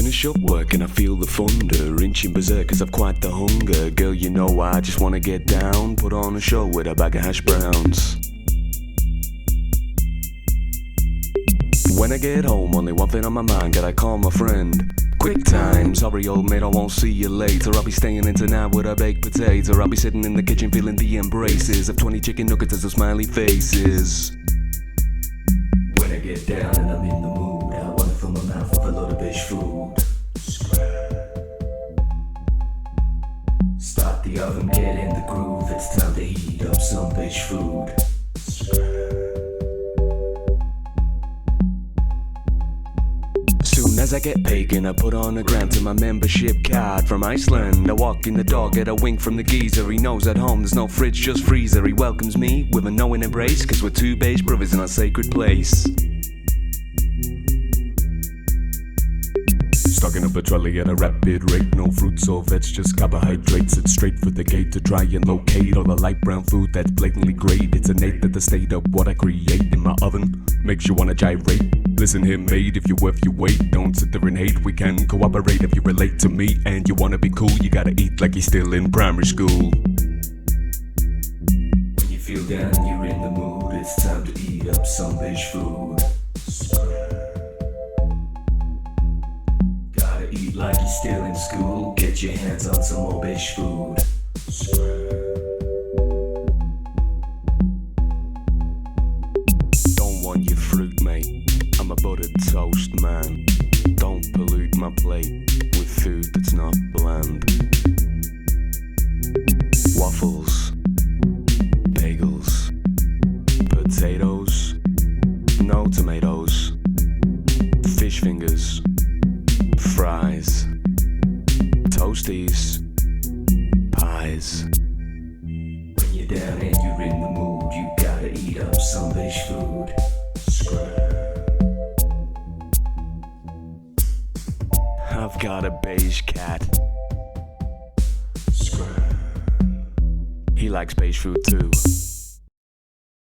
finish up work and I feel the thunder inching berserk cause I've quite the hunger. Girl, you know I just wanna get down, put on a show with a bag of hash browns. When I get home, only one thing on my mind, gotta call my friend. Quick time, sorry old mate, I won't see you later. I'll be staying in tonight with a baked potato. I'll be sitting in the kitchen feeling the embraces of 20 chicken nuggets as of smiley faces. When I get down and I'm in the mood, I wanna fill my mouth with a load of beige food. Start the oven, get in the groove, it's time to heat up some beige food. Soon as I get pagan, I put on a grant to my membership card from Iceland. I walk in the door, get a wink from the geezer. He knows at home there's no fridge, just freezer. He welcomes me with a knowing embrace, cause we're two beige brothers in our sacred place. Stocking up a trolley at a rapid rate. No fruits or veg, just carbohydrates. It's straight for the gate to try and locate all the light brown food that's blatantly great. It's innate that the state of what I create in my oven makes you wanna gyrate. Listen here mate, if you're worth your weight, don't sit there and hate. We can cooperate if you relate to me and you wanna be cool. You gotta eat like you're still in primary school. When you feel down and you're in the mood, it's time to eat up some beige food. Eat like you're still in school. Get your hands on some more beige food. Don't want your fruit, mate. I'm a buttered toast man. Don't pollute my plate with food that's not bland. Waffles, bagels, potatoes, no tomatoes, fish fingers, fries, toasties, pies. When you're down and you're in the mood, you gotta eat up some beige food. I've got a beige cat. He likes beige food too.